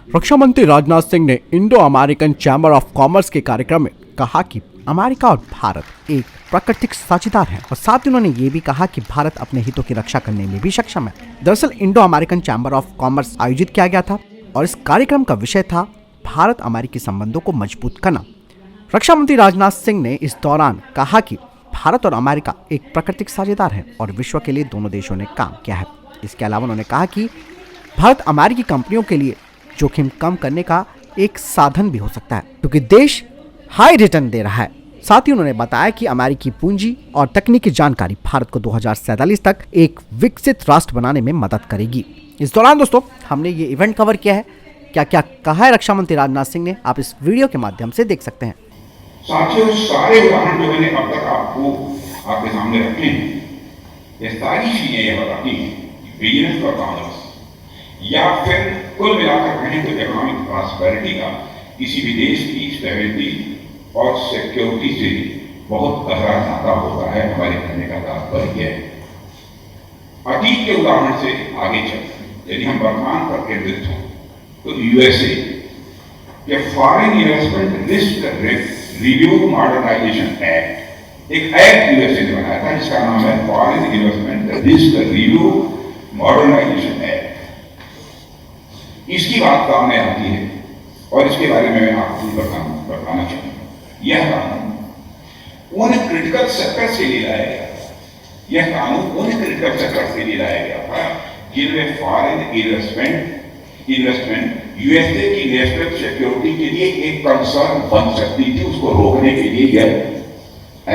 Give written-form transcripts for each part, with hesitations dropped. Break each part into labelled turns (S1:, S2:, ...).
S1: रक्षा मंत्री राजनाथ सिंह ने Indo American chamber of commerce के कार्यक्रम में कहा कि अमेरिका और भारत एक प्राकृतिक साझेदार हैं और साथ ही उन्होंने ये भी कहा कि भारत अपने हितों की रक्षा करने में भी सक्षम है। दरअसल Indo American chamber of commerce आयोजित किया गया था और इस कार्यक्रम का विषय था भारत अमेरिकी संबंधों को मजबूत करना। रक्षा मंत्री राजनाथ सिंह ने इस दौरान कहा कि भारत और अमेरिका एक प्राकृतिक साझेदार है और विश्व के लिए दोनों देशों ने काम किया है। इसके अलावा उन्होंने कहा कि भारत अमेरिकी कंपनियों के लिए जोखिम कम करने का एक साधन भी हो सकता है क्योंकि देश हाई रिटर्न दे रहा है। साथ ही उन्होंने बताया कि अमेरिकी पूंजी और तकनीकी जानकारी भारत को 2047 तक एक विकसित राष्ट्र बनाने में मदद करेगी। इस दौरान दोस्तों हमने ये इवेंट कवर किया है। क्या क्या कहा है रक्षा मंत्री राजनाथ सिंह ने, आप इस वीडियो के माध्यम से देख सकते हैं।
S2: साथियों, सारे उदाहरण जो मैंने अब तक आपको आपके सामने रखे हैं, ये सारी चीजें ये बताती हैं बिजनेस और कॉमर्स या फिर कुल मिलाकर कहें तो इकोनॉमिक प्रॉस्पेरिटी का किसी भी देश की स्टेबिलिटी और सिक्योरिटी से बहुत गहरा नाता होता है। हमारे कहने का तात्पर्य है अतीत के उदाहरण से आगे चलते यदि हम वर्तमान पर केंद्रित हों तो यूएसए के foreign investment risk review modernisation act, एक एक्ट यूएसए ने बनाया था जिसका नाम है foreign investment risk review modernisation act. इसकी बात सामने आती है और इसके बारे में मैं आपको बताना चाहूंगा। यह कानून उन क्रिटिकल सेक्टर से ले लाया गया था, यह कानून उन क्रिटिकल सेक्टर से ले लाया गया था जिनमें फॉरेन इन्वेस्टमेंट यूएसए की नेशनल सिक्योरिटी के लिए एक कंसर्न बन सकती थी। उसको रोकने के लिए यह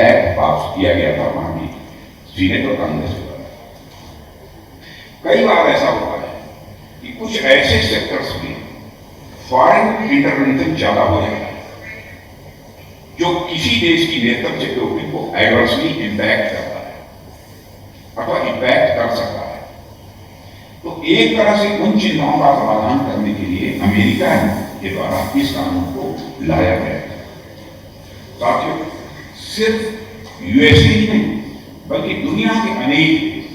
S2: एक्ट पास किया गया था वहां की सीनेट और कांग्रेस द्वारा। कई बार ऐसा हुआ है कि कुछ ऐसे सेक्टर्स में फॉरेन इंटरवेंशन ज्यादा हो जाता है जो किसी देश की नेशनल सिक्योरिटी को एडवर्सली इंपैक्ट करता है अथवा इंपैक्ट कर सकता है। तो एक तरह से उन चिंताओं का समाधान करने के लिए अमेरिका के द्वारा इस कानून को लाया गया है। साथियों, सिर्फ यूएसए ही नहीं बल्कि दुनिया के अनेक देश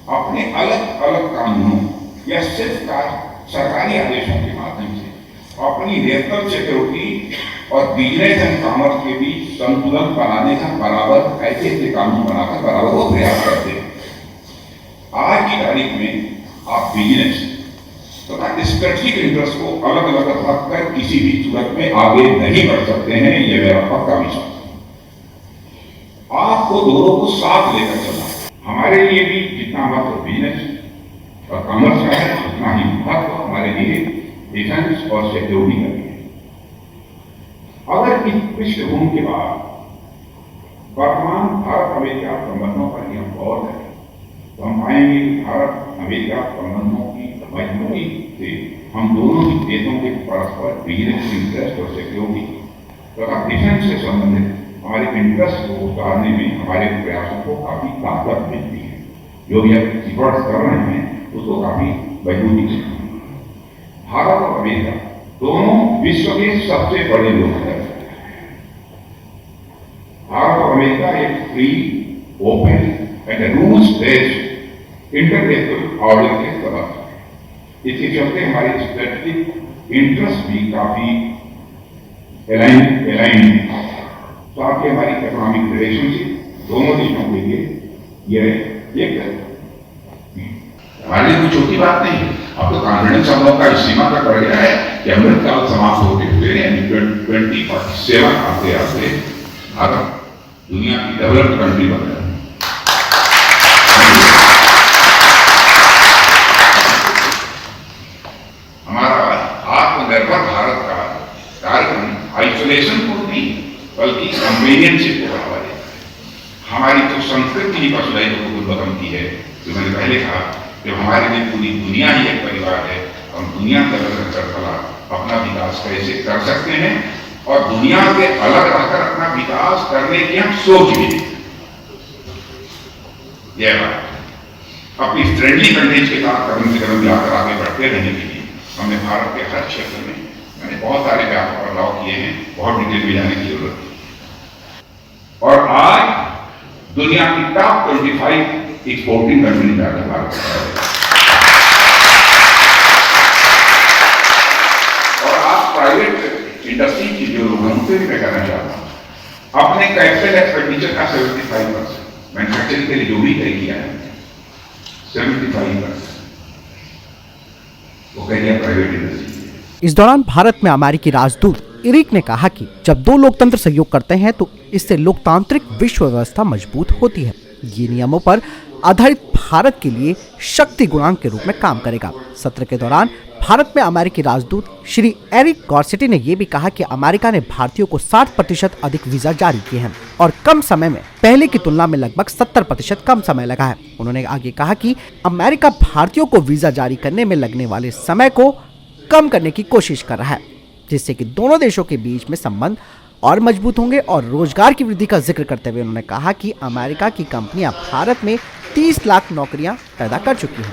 S2: अपने अलग अलग कानूनों या सिर्फ सरकारी आदेशों के माध्यम से अपनी नेशनल सिक्योरिटी और बिजनेस एंड कॉमर्स के बीच संतुलन बनाने का बराबर ऐसे कानून बनाकर बराबर वो प्रयास करते हैं। आज की तारीख में आप बिजनेस तथा स्ट्रेटेजिक इंटरेस्ट को अलग अलग रखकर किसी भी सूरत में आगे नहीं बढ़ सकते हैं, यह मेरा पक्का विश्वास है। आपको दोनों को साथ लेकर चलना हमारे लिए भी जितना महत्व बिजनेस और कॉमर्स का है उतना ही महत्व हमारे लिए डिफेंस और सिक्योरिटी का भी है। अगर इस पृष्ठभूमि के बाद वर्तमान भारत अमेरिका संबंधों पर हम गौर करें तो हम पाएंगे कि भारत अमेरिका संबंधों की मजबूती से हम दोनों ही देशों के परस्पर बिजनेस इंटरेस्ट और सिक्योरिटी तथा डिफेंस से संबंधित हमारे इंटरेस्ट को उतारने में हमारे प्रयासों को काफी ताकत मिलती है। जो भी हम एफर्ट्स कर रहे हैं उसको काफी मजबूती से भारत और अमेरिका दोनों विश्व के सबसे बड़े लोकतंत्र हैं। भारत और अमेरिका एक free, open and rules based international order के सदस्य हैं। इसके चलते हमारे स्ट्रेटेजिक इंटरेस्ट भी काफी अलाइन है। साथ ही हमारी इकोनॉमिक रिलेशनशिप दोनों देशों के लिए यह एक हमारे लिए कोई छोटी बात नहीं है। अब तो कॉन्फिडेंस हम लोग का इस सीमा तक बढ़ गया है कि अमृत काल समाप्त होते हुए यानी 2047 आते आते भारत दुनिया की डेवलप्ड कंट्री बन रहा है। हमारा आत्मनिर्भर भारत का कार्यक्रम आइसोलेशन को नहीं बल्कि कंपेनियनशिप को बढ़ावा देता है। हमारी जो संस्कृति ही पसुलाई को उद्गम की है, जो मैंने पहले कहा, जब हमारे लिए पूरी दुनिया ही एक परिवार है, हम दुनिया के अलग रहकर अपना विकास कैसे कर सकते हैं और दुनिया से अलग रहकर अपना विकास करने की हम सोच भी नहीं। यह बात अपनी फ्रेंडली कंट्रीज के साथ कदम से कदम मिलाकर आगे बढ़ते रहने के लिए हमने भारत के हर क्षेत्र में मैंने बहुत सारे व्यापक बदलाव किए हैं, बहुत डिटेल में जाने की जरूरत है। और आज दुनिया की टॉप 25 एक्सपोर्टिंग कंट्री भारत उनसे भी मैं कहना चाहता हूँ, अपने कैपिटल एक्सपेंडिचर का 75% मैन्युफैक्चरिंग के लिए जो भी तय किया है 75% वो करिए प्राइवेट इंडस्ट्री।
S1: इस दौरान भारत में अमेरिकी राजदूत इरिक ने कहा कि जब दो लोकतंत्र सहयोग करते हैं तो इससे लोकतांत्रिक विश्व व्यवस्था मजबूत होती है। ये नियमों पर आधारित भारत के लिए शक्ति गुणांक के रूप में काम करेगा। सत्र के दौरान भारत में अमेरिकी राजदूत श्री एरिक गॉर्सेटी ने यह भी कहा कि अमेरिका ने भारतीयों को 60% अधिक वीजा जारी किए हैं और कम समय में पहले की तुलना में लगभग 70% कम समय लगा है। उन्होंने आगे कहा कि अमेरिका भारतीयों को वीजा जारी करने में लगने वाले समय को कम करने की कोशिश कर रहा है, जिससे कि दोनों देशों के बीच में संबंध और मजबूत होंगे। और रोजगार की वृद्धि का जिक्र करते हुए उन्होंने कहा कि अमेरिका की कंपनियां भारत में 30 लाख नौकरियां पैदा कर चुकी हैं।